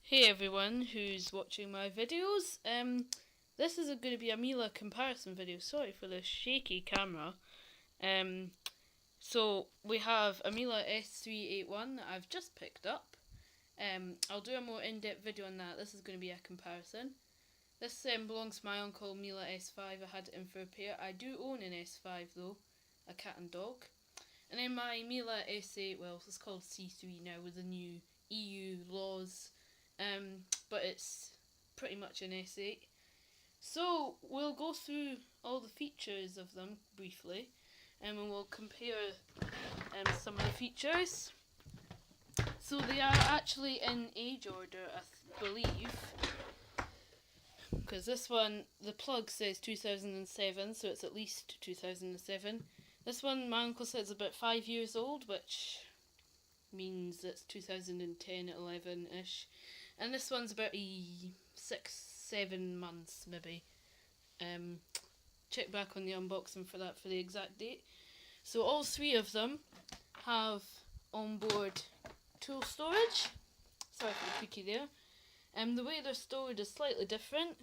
Hey everyone who's watching my videos. This is going to be a Miele comparison video. Sorry for the shaky camera. So we have a Miele S381 that I've just picked up. I'll do a more in-depth video on that. This is going to be a comparison. This belongs to my uncle Miele S5. I had it in for repair. I do own an S5 though, a cat and dog. And then my Miele S8, well it's called C3 now with the new EU laws. But it's pretty much an S8. So we'll go through all the features of them briefly, and we'll compare some of the features. So they are actually in age order, I believe, because this one, the plug says 2007, so it's at least 2007. This one, my uncle says, is about 5 years old, which means it's 2010, 11-ish. And this one's about 6-7 months, maybe. Check back on the unboxing for that for the exact date. So all three of them have onboard tool storage. Sorry for the quickie there. The way they're stored is slightly different.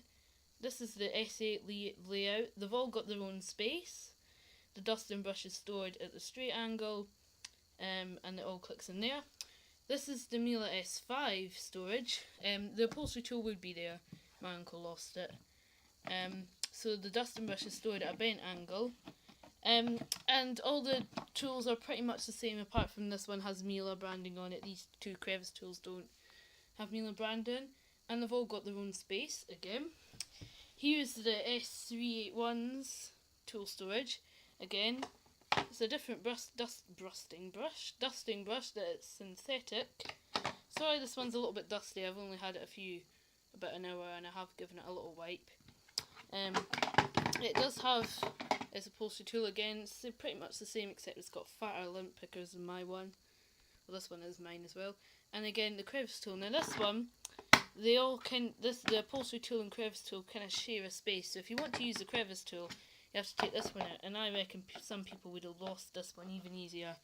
This is the S8 layout. They've all got their own space. The dusting brush is stored at the straight angle, and it all clicks in there. This is the Miele S5 storage. The upholstery tool would be there. My uncle lost it. So the dusting brush is stored at a bent angle. And all the tools are pretty much the same, apart from this one has Miele branding on it. These two crevice tools don't have Miele branding. And they've all got their own space again. Here's the S381's tool storage. Again, it's a different dusting brush that's synthetic. Sorry, this one's a little bit dusty. I've only had it about an hour, and I have given it a little wipe. It does have its upholstery tool again. It's pretty much the same, except it's got fatter lint pickers than my one. Well, this one is mine as well. And again, the crevice tool. Now this one, the upholstery tool and crevice tool kind of share a space. So if you want to use the crevice tool, you have to take this one out, and I reckon some people would have lost this one even easier.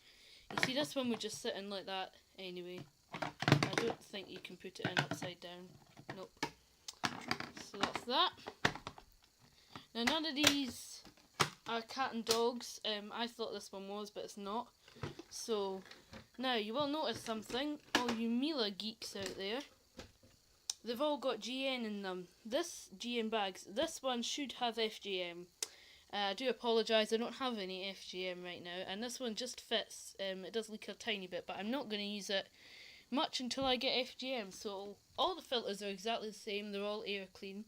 You see, this one would just sit in like that anyway. I don't think you can put it in upside down. Nope. So that's that. Now none of these are cat and dogs. I thought this one was, but it's not. So now you will notice something, all you Miele geeks out there. They've all got GN in them. This GN bags, this one should have FGM. I do apologise, I don't have any FGM right now, and this one just fits. It does leak a tiny bit, but I'm not going to use it much until I get FGM. So all the filters are exactly the same, they're all air clean.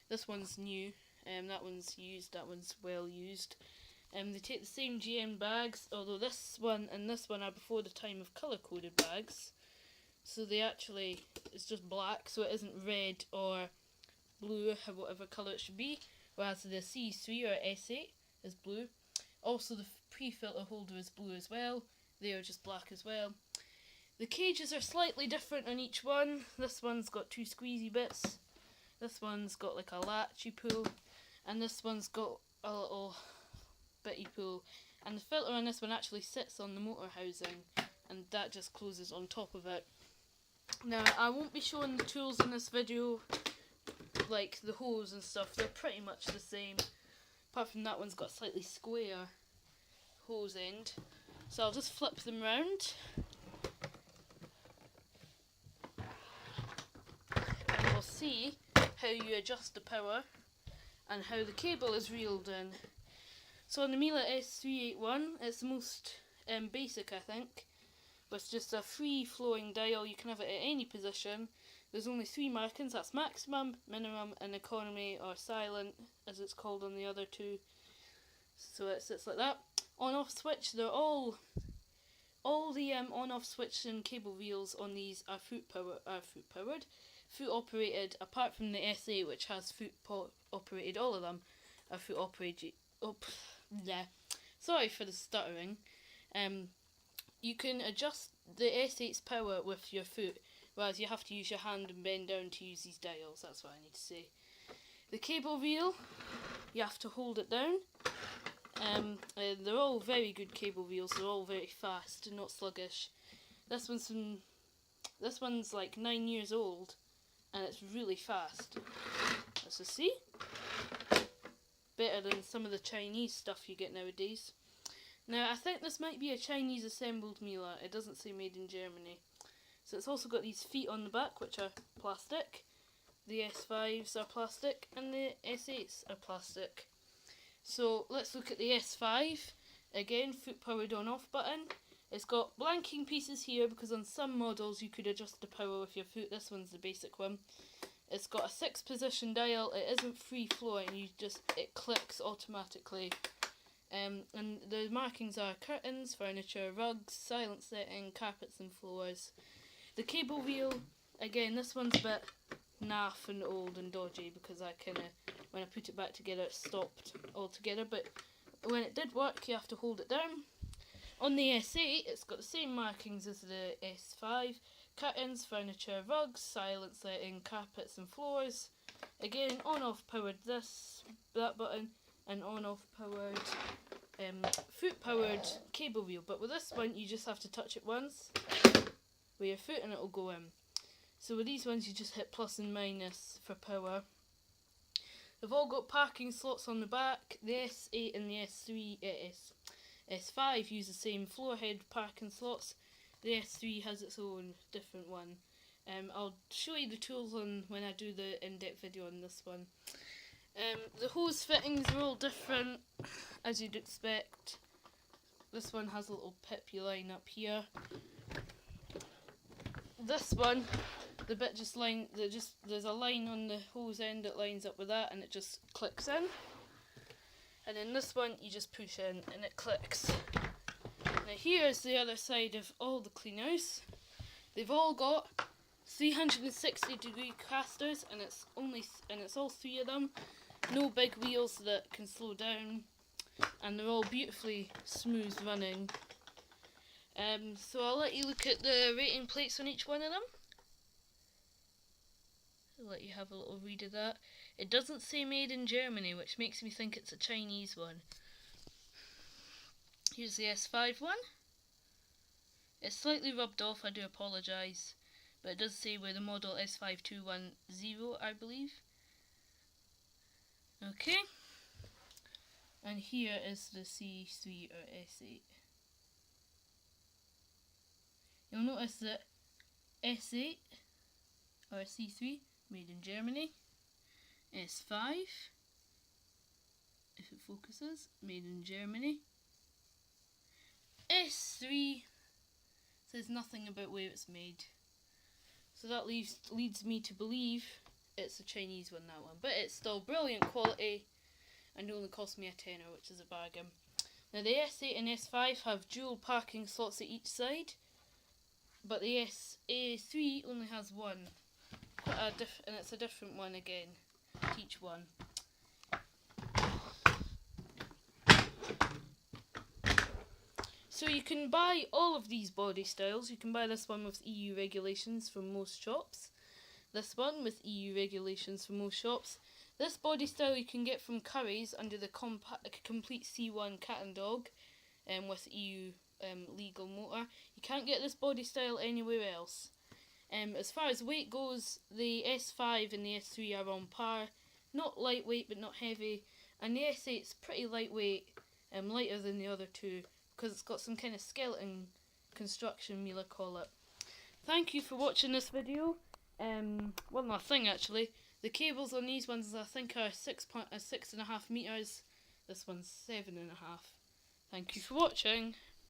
This one's new, that one's used, that one's well used. They take the same GM bags, although this one and this one are before the time of colour coded bags. So they actually, it's just black, so it isn't red or blue or whatever colour it should be. Whereas the C3 or S8 is blue. Also the pre-filter holder is blue as well. They are just black as well. The cages are slightly different on each one. This one's got two squeezy bits. This one's got like a latchy pull. And this one's got a little bitty pull. And the filter on this one actually sits on the motor housing, and that just closes on top of it. Now I won't be showing the tools in this video, like the hose and stuff. They're pretty much the same, apart from that one's got a slightly square hose end. So I'll just flip them round, and we'll see how you adjust the power and how the cable is reeled in. So on the Miele S381, it's the most basic, I think, but it's just a free flowing dial. You can have it at any position. There's only 3 markings, that's maximum, minimum, and economy, or silent as it's called on the other two. So it sits like that. On-off switch, they're all the on-off switch and cable wheels on these are foot operated, apart from the S8, which has foot operated. All of them are foot operated. Sorry for the stuttering. You can adjust the S8's power with your foot, whereas you have to use your hand and bend down to use these dials. That's what I need to say. The cable wheel, you have to hold it down. They're all very good cable wheels. They're all very fast and not sluggish. This one's like 9 years old, and it's really fast. Let's just see. Better than some of the Chinese stuff you get nowadays. Now, I think this might be a Chinese assembled Miele. It doesn't say made in Germany. So it's also got these feet on the back, which are plastic. The S5s are plastic, and the S8s are plastic. So let's look at the S5. Again, foot powered on off button. It's got blanking pieces here because on some models you could adjust the power with your foot. This one's the basic one. It's got a 6 position dial. It isn't free flowing. It clicks automatically. And the markings are curtains, furniture, rugs, silent setting, carpets and floors. The cable wheel, again, this one's a bit naff and old and dodgy because when I put it back together it stopped altogether, but when it did work you have to hold it down. On the S8 it's got the same markings as the S5, curtains, furniture, rugs, silent setting, carpets and floors. Again, on-off powered that button, and on-off powered foot powered cable wheel, but with this one you just have to touch it once with your foot and it'll go in. So with these ones you just hit plus and minus for power. They've all got parking slots on the back. The S8 and the S5 use the same floor head parking slots. The S3 has its own different one. I'll show you the tools on when I do the in-depth video on this one. The hose fittings are all different, as you'd expect. This one has a little pippy line up here. This one, there's a line on the hose end that lines up with that, and it just clicks in. And then this one, you just push in and it clicks. Now here's the other side of all the cleaners. They've all got 360-degree casters, and it's all 3 of them. No big wheels that can slow down, and they're all beautifully smooth running. So I'll let you look at the rating plates on each one of them. I'll let you have a little read of that. It doesn't say made in Germany, which makes me think it's a Chinese one. Here's the S5 one. It's slightly rubbed off, I do apologise, but it does say where the model S5210, I believe. Okay, and here is the C3 or S8. You'll notice that S8 or C3 made in Germany, S5, if it focuses, made in Germany, S3 says nothing about where it's made, so that leads me to believe it's a Chinese one, that one, but it's still brilliant quality and only cost me a tenner, which is a bargain. Now the S8 and S5 have dual parking slots at each side, but the S3 only has one, and it's a different one again, each one. So you can buy all of these body styles. You can buy this one with EU regulations from most shops. This one with EU regulations from most shops. This body style you can get from Curry's under the complete C1 cat and dog with EU legal motor. You can't get this body style anywhere else. As far as weight goes, the S5 and the S3 are on par. Not lightweight but not heavy. And the S8's pretty lightweight, lighter than the other two, because it's got some kind of skeleton construction, Miele call it. Thank you for watching this video. One last thing actually, the cables on these ones I think are 6.5 meters. This one's 7.5. Thank you for watching.